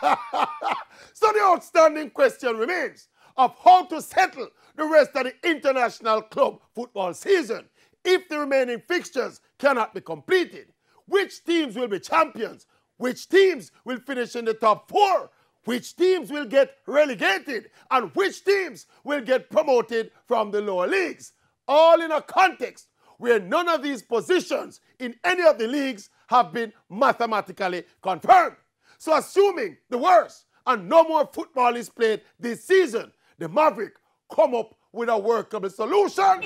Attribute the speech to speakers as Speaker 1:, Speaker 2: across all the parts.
Speaker 1: So the outstanding question remains of how to settle the rest of the international club football season. If the remaining fixtures cannot be completed, which teams will be champions? Which teams will finish in the top 4? Which teams will get relegated? And which teams will get promoted from the lower leagues? All in a context where none of these positions in any of the leagues have been mathematically confirmed. So assuming the worst and no more football is played this season, the Maverick come up with a workable solution.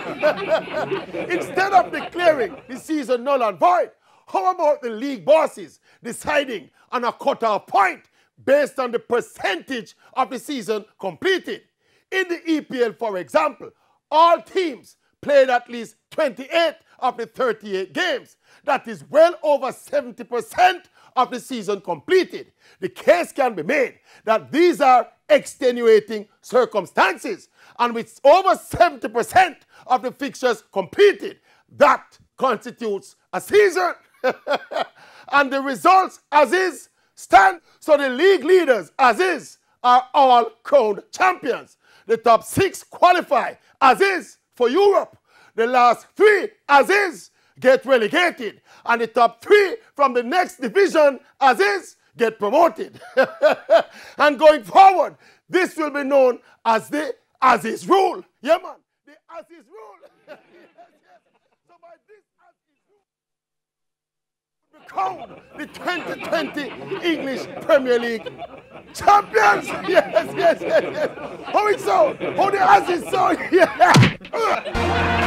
Speaker 1: Instead of declaring the season null and void, how about the league bosses deciding on a cut-off point based on the percentage of the season completed? In the EPL, for example, all teams played at least 28 of the 38 games. That is well over 70% of the season completed. The case can be made that these are extenuating circumstances, and with over 70% of the fixtures completed, that constitutes a season. And the results as is stand. So the league leaders as is are all crowned champions. The top 6 qualify as is for Europe. The last 3 as is get relegated, and the top 3 from the next division as is get promoted. And going forward, this will be known as the as is rule. Yeah, man, the as is rule. Yes, yes. So by this as is rule, become the 2020 English Premier League champions. Yes. How it's so? How the as is so? Yeah.